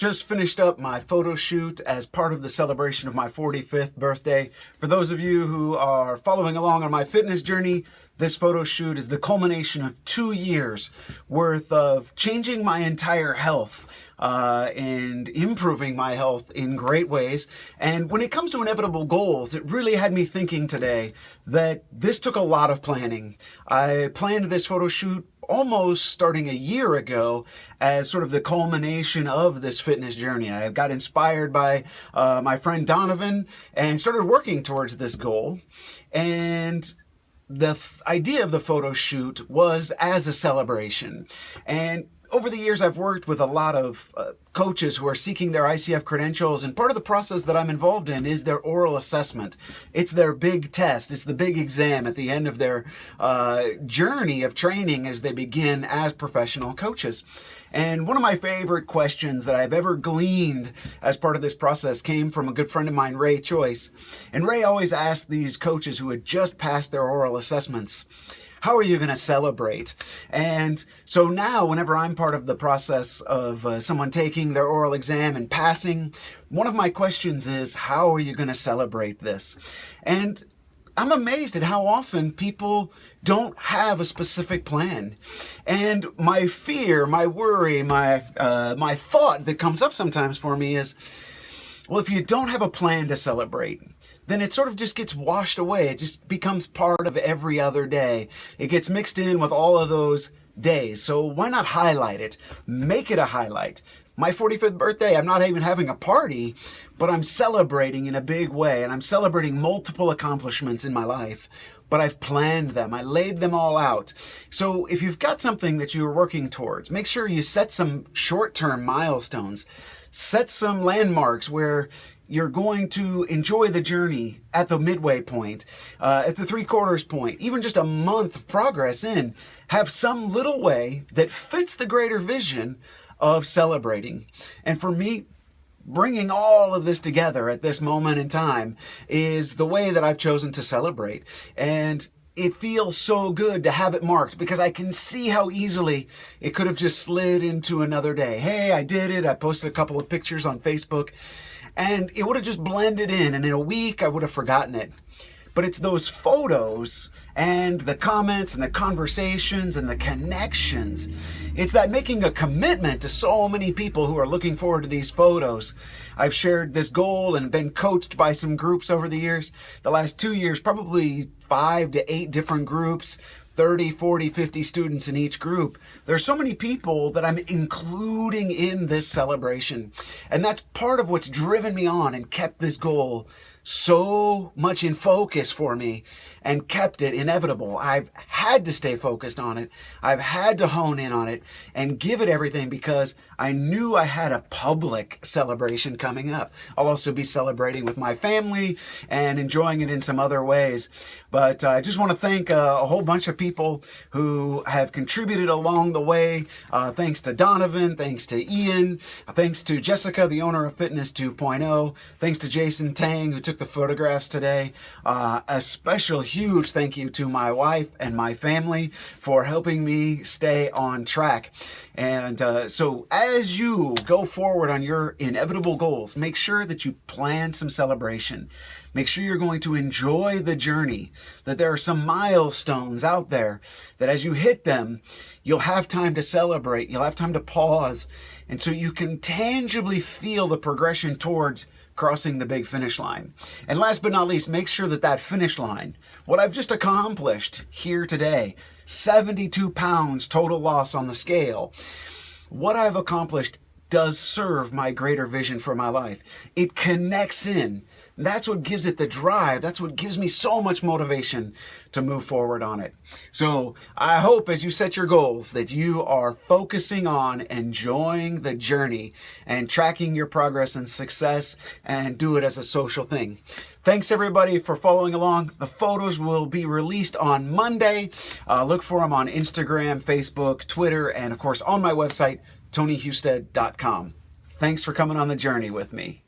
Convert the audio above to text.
Just finished up my photo shoot as part of the celebration of my 45th birthday. For those of you who are following along on my fitness journey, this photo shoot is the culmination of 2 years worth of changing my entire health and improving my health in great ways. And when it comes to inevitable goals, it really had me thinking today that this took a lot of planning. I planned this photo shoot almost starting a year ago as sort of the culmination of this fitness journey. I got inspired by my friend Donovan and started working towards this goal. And the idea of the photo shoot was as a celebration. And over the years, I've worked with a lot of coaches who are seeking their ICF credentials, and part of the process that I'm involved in is their oral assessment. It's their big test. It's the big exam at the end of their journey of training as they begin as professional coaches. And one of my favorite questions that I've ever gleaned as part of this process came from a good friend of mine, Ray Choice. And Ray always asked these coaches who had just passed their oral assessments, how are you going to celebrate? And so now, whenever I'm part of the process of someone taking their oral exam and passing, one of my questions is, how are you going to celebrate this? And I'm amazed at how often people don't have a specific plan. And my fear, my worry, my thought that comes up sometimes for me is, well, if you don't have a plan to celebrate, then it sort of just gets washed away. It just becomes part of every other day. It gets mixed in with all of those days. So why not highlight it? Make it a highlight. My 45th birthday, I'm not even having a party, but I'm celebrating in a big way, and I'm celebrating multiple accomplishments in my life. But I've planned them. I laid them all out. So if you've got something that you're working towards, make sure you set some short-term milestones. Set some landmarks where you're going to enjoy the journey at the midway point, at the three-quarters point, even just a month of progress in. Have some little way that fits the greater vision of celebrating. And for me, bringing all of this together at this moment in time is the way that I've chosen to celebrate. And it feels so good to have it marked because I can see how easily it could have just slid into another day. Hey, I did it. I posted a couple of pictures on Facebook and it would have just blended in, and in a week I would have forgotten it. But it's those photos and the comments and the conversations and the connections. It's that making a commitment to so many people who are looking forward to these photos. I've shared this goal and been coached by some groups over the years. The last 2 years, probably 5 to 8 different groups, 30, 40, 50 students in each group. There's so many people that I'm including in this celebration. And that's part of what's driven me on and kept this goal so much in focus for me and kept it inevitable. I've had to stay focused on it. I've had to hone in on it and give it everything because I knew I had a public celebration coming up. I'll also be celebrating with my family and enjoying it in some other ways. But I just want to thank a whole bunch of people who have contributed along the way. Thanks to Donovan, thanks to Ian, thanks to Jessica, the owner of Fitness 2.0, thanks to Jason Tang, who took the photographs today. A special huge thank you to my wife and my family for helping me stay on track. And so as you go forward on your inevitable goals, make sure that you plan some celebration. Make sure you're going to enjoy the journey, that there are some milestones out there, that as you hit them, you'll have time to celebrate, you'll have time to pause, and so you can tangibly feel the progression towards crossing the big finish line. And last but not least, make sure that that finish line, what I've just accomplished here today, 72 pounds total loss on the scale, what I've accomplished does serve my greater vision for my life. It connects in. That's what gives it the drive. That's what gives me so much motivation to move forward on it. So I hope as you set your goals that you are focusing on enjoying the journey and tracking your progress and success, and do it as a social thing. Thanks everybody for following along. The photos will be released on Monday. Look for them on Instagram, Facebook, Twitter, and of course on my website, TonyHusted.com. Thanks for coming on the journey with me.